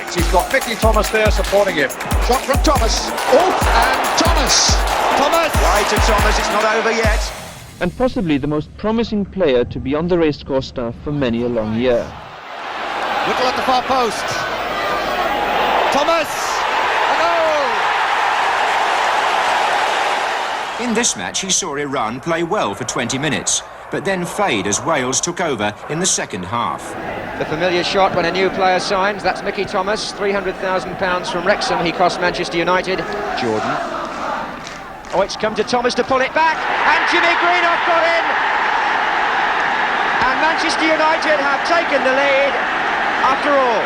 defence. He's got Mickey Thomas there supporting him. Shot from Thomas. Off and Thomas. Thomas! Right to Thomas, it's not over yet. And possibly the most promising player to be on the racecourse staff for many a long year. Little at the far post. Thomas! A goal! In this match, he saw Iran play well for 20 minutes, but then fade as Wales took over in the second half. The familiar shot when a new player signs, that's Mickey Thomas, £300,000 from Wrexham, he cost Manchester United. Jordan. Oh, it's come to Thomas to pull it back, and Jimmy Greenough got in! And Manchester United have taken the lead after all.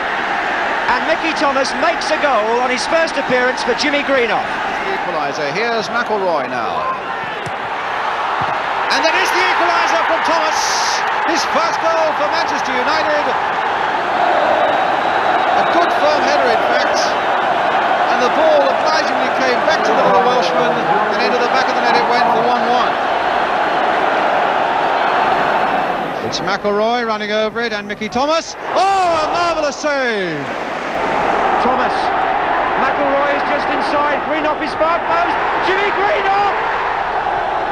And Mickey Thomas makes a goal on his first appearance for Jimmy Greenough. The equaliser, here's McElroy now. And there is the equaliser from Thomas. His first goal for Manchester United. A good firm header, in fact. And the ball obligingly came back to the little Welshman, and into the back of the net it went for 1-1. It's McElroy running over it, and Mickey Thomas. Oh, a marvellous save! Thomas. McElroy is just inside. Greenough is far post. Jimmy Greenough!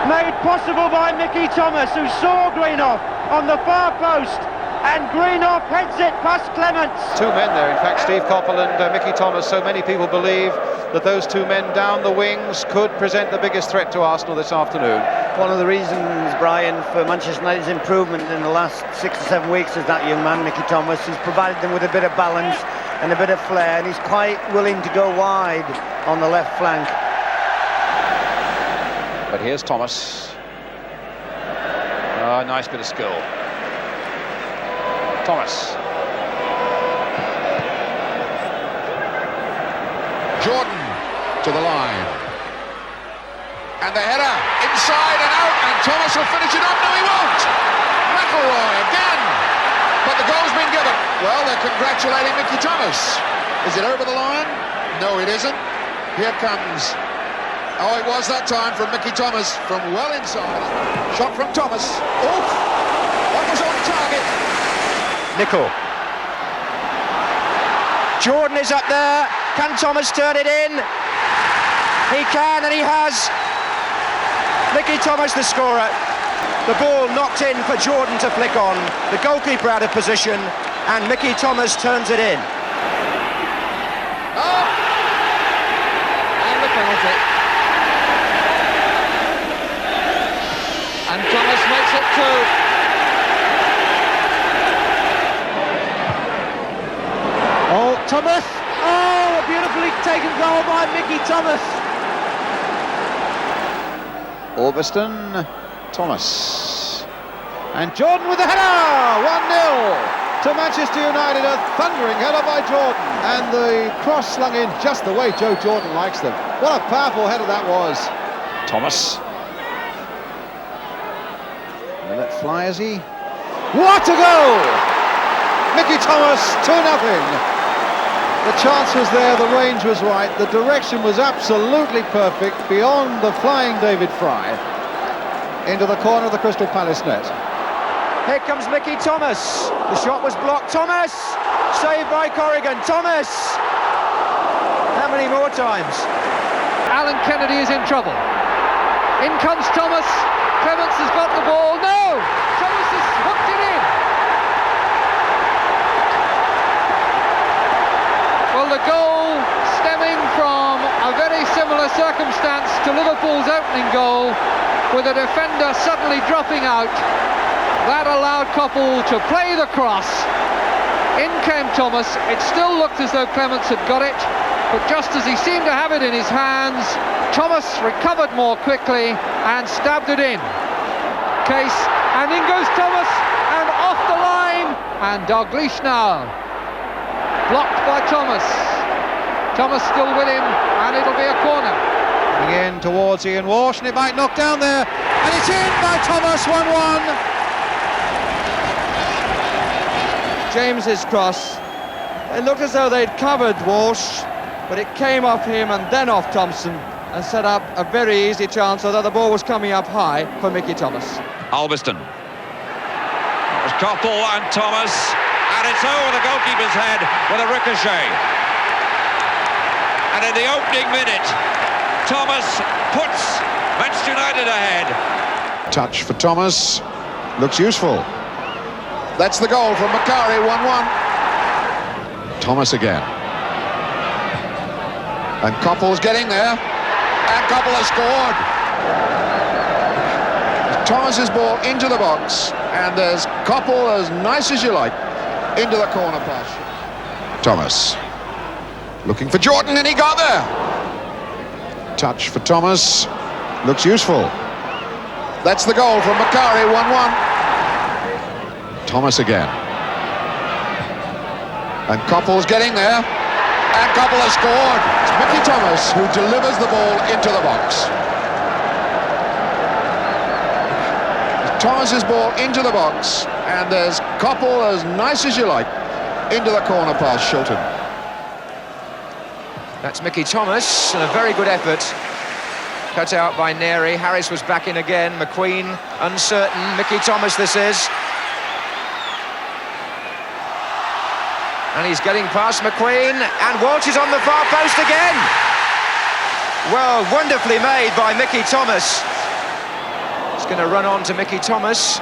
Made possible by Mickey Thomas, who saw Greenough on the far post, and Greenough heads it past Clements. Two men there, in fact, Steve Coppell and Mickey Thomas. So many people believe that those two men down the wings could present the biggest threat to Arsenal this afternoon. One of the reasons, Brian, for Manchester United's improvement in the last 6 or 7 weeks is that young man, Mickey Thomas. He's provided them with a bit of balance and a bit of flair, and he's quite willing to go wide on the left flank. But here's Thomas. Nice bit of skill. Thomas. Jordan to the line. And the header inside and out, and Thomas will finish it up. No, he won't. McElroy again. But the goal's been given. Well, they're congratulating Mickey Thomas. Is it over the line? No, it isn't. Here comes. Oh, it was that time from Mickey Thomas from well inside. Shot from Thomas. Oof! That was on target. Nicol. Jordan is up there. Can Thomas turn it in? He can, and he has. Mickey Thomas, the scorer. The ball knocked in for Jordan to flick on. The goalkeeper out of position, and Mickey Thomas turns it in. Oh! And the penalty. And Thomas makes it two. Oh, Thomas! Oh, a beautifully taken goal by Mickey Thomas. Orbiston, Thomas. And Jordan with the header! 1-0 to Manchester United. A thundering header by Jordan. And the cross slung in just the way Joe Jordan likes them. What a powerful header that was. Thomas. And let fly is he? What a goal! Mickey Thomas, 2-0. The chance was there, the range was right, the direction was absolutely perfect, beyond the flying David Fry, into the corner of the Crystal Palace net. Here comes Mickey Thomas. The shot was blocked. Thomas! Saved by Corrigan. Thomas! How many more times? Alan Kennedy is in trouble. In comes Thomas. Clements has got the ball. No! Thomas has hooked it in. Well, the goal stemming from a very similar circumstance to Liverpool's opening goal, with a defender suddenly dropping out. That allowed Coppell to play the cross. In came Thomas. It still looked as though Clements had got it, but just as he seemed to have it in his hands, Thomas recovered more quickly and stabbed it in. Case, and in goes Thomas, and off the line, and Dalglish now. Blocked by Thomas. Thomas still with him, and it'll be a corner. Coming in towards Ian Walsh, and it might knock down there, and it's in by Thomas, 1-1. James's cross. It looked as though they'd covered Walsh, but it came off him and then off Thompson and set up a very easy chance, although the ball was coming up high for Mickey Thomas. Albiston. It was Coppell and Thomas, And it's over the goalkeeper's head with a ricochet. And in the opening minute, Thomas puts Manchester United ahead. Touch for Thomas. Looks useful. That's the goal from Macari, 1-1. Thomas again. And Coppell's getting there. And Coppell has scored. Thomas's ball into the box. And there's Coppell, as nice as you like, into the corner pass. Thomas. Looking for Jordan, and he got there. Touch for Thomas. Looks useful. That's the goal from Macari, 1-1. Thomas again. And Coppell's getting there. And Coppell has scored. It's Mickey Thomas who delivers the ball into the box. Thomas's ball into the box. And there's Coppell, as nice as you like, into the corner pass, Shilton. That's Mickey Thomas, and a very good effort. Cut out by Neri. Harris was back in again. McQueen uncertain. Mickey Thomas this is. And he's getting past McQueen, and Walsh is on the far post again. Well, wonderfully made by Mickey Thomas. It's going to run on to Mickey Thomas.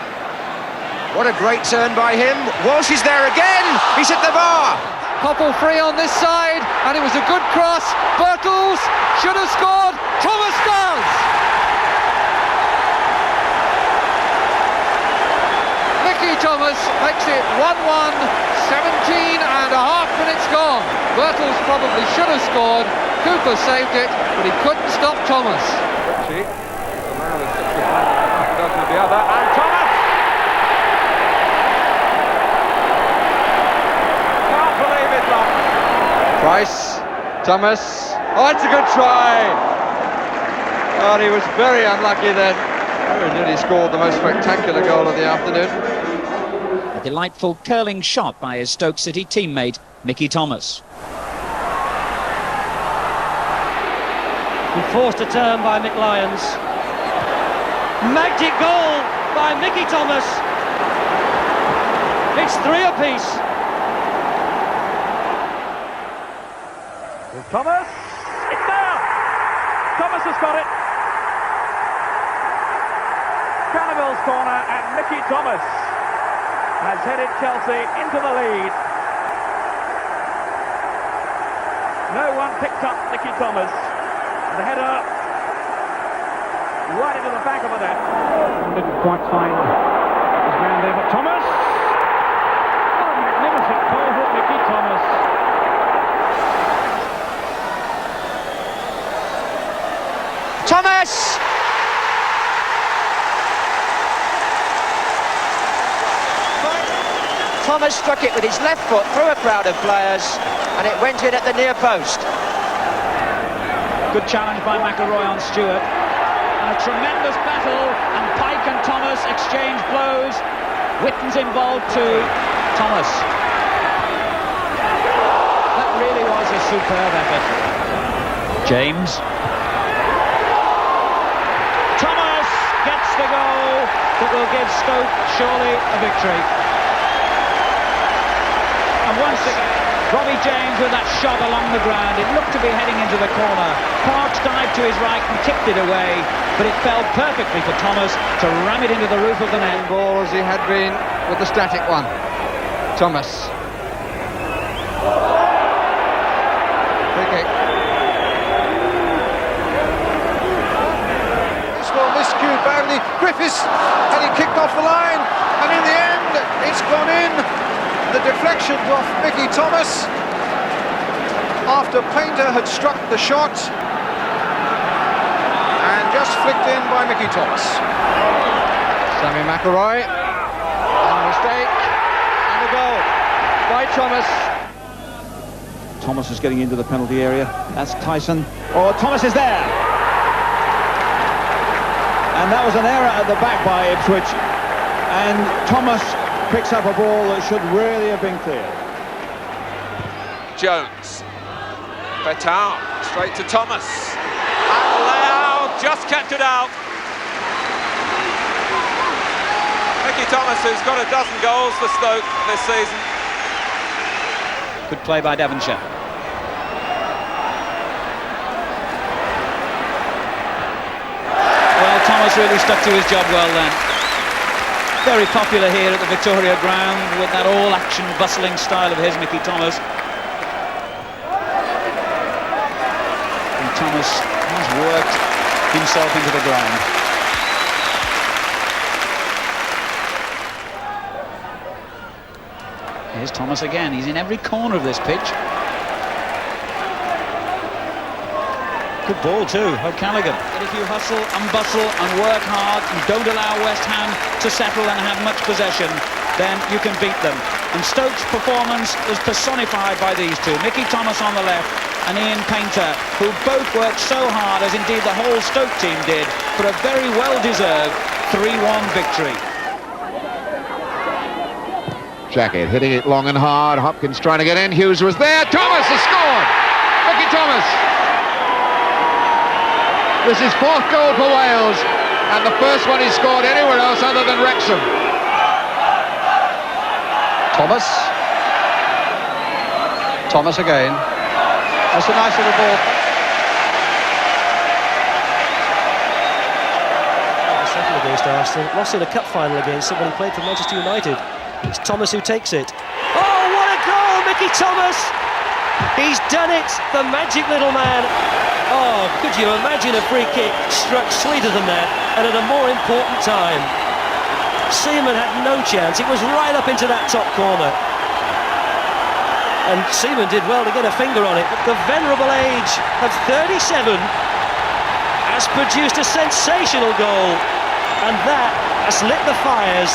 What a great turn by him. Walsh is there again. He's hit the bar. Coppell free on this side, and it was a good cross. Birtles should have scored. Thomas does. Mickey Thomas makes it 1-1, 17 and a half minutes gone. Birtles probably should have scored. Cooper saved it, but he couldn't stop Thomas. And Thomas! Can't believe it, Locke. Price, Thomas. Oh, it's a good try. Oh, he was very unlucky then. Very nearly scored the most spectacular goal of the afternoon. A delightful curling shot by his Stoke City teammate, Mickey Thomas. He forced a turn by Mick Lyons. Magic goal by Mickey Thomas. It's 3 apiece. Thomas, it's there! Thomas has got it. Cannibals corner, and Mickey Thomas has headed Chelsea into the lead. No one picked up Mickey Thomas. The header right into the back of the net. Didn't quite find his man there, but Thomas! What a magnificent goal from Mickey Thomas. Thomas! Thomas struck it with his left foot through a crowd of players, and it went in at the near post. Good challenge by McElroy on Stewart. And a tremendous battle, and Pike and Thomas exchange blows. Witten's involved too. Thomas. That really was a superb effort. James. Thomas gets the goal that will give Stoke surely a victory. And once again, Robbie James with that shot along the ground. It looked to be heading into the corner. Parks dived to his right and tipped it away, but it fell perfectly for Thomas to ram it into the roof of the net. Ball as he had been with the static one. Thomas. Free kick. This ball miscued badly. Griffiths, and he kicked off the line, and in the end, it's gone in. The deflection off Mickey Thomas after Painter had struck the shot, and just flicked in by Mickey Thomas. Sammy McElroy, and a mistake, and a goal by Thomas. Thomas is getting into the penalty area. That's Tyson. Oh, Thomas is there. And that was an error at the back by Ipswich. And Thomas picks up a ball that should really have been cleared. Jones. Betal straight to Thomas. And Leao just kept it out. Mickey Thomas, who's got a dozen goals for Stoke this season, Good play by Devonshire. Well, Thomas really stuck to his job well then. Very popular here at the Victoria Ground with that all-action, bustling style of his, Mickey Thomas. And Thomas has worked himself into the ground. Here's Thomas again. He's in every corner of this pitch. Good ball too, O'Callaghan. But if you hustle and bustle and work hard and don't allow West Ham to settle and have much possession, then you can beat them. And Stoke's performance was personified by these two, Mickey Thomas on the left and Ian Painter, who both worked so hard, as indeed the whole Stoke team did, for a very well-deserved 3-1 victory. Jacket hitting it long and hard. Hopkins trying to get in. Hughes was there. Thomas has scored. Mickey Thomas. This is 4th goal for Wales, and the first one he scored anywhere else other than Wrexham. Thomas again. That's a nice little ball. The second against Arsenal, lost in a cup final against someone who played for Manchester United. It's Thomas who takes it. Oh, what a goal, Mickey Thomas! He's done it, the magic little man. Oh, could you imagine a free kick struck sweeter than that and at a more important time? Seaman had no chance. It was right up into that top corner. And Seaman did well to get a finger on it. But the venerable age of 37 has produced a sensational goal. And that has lit the fires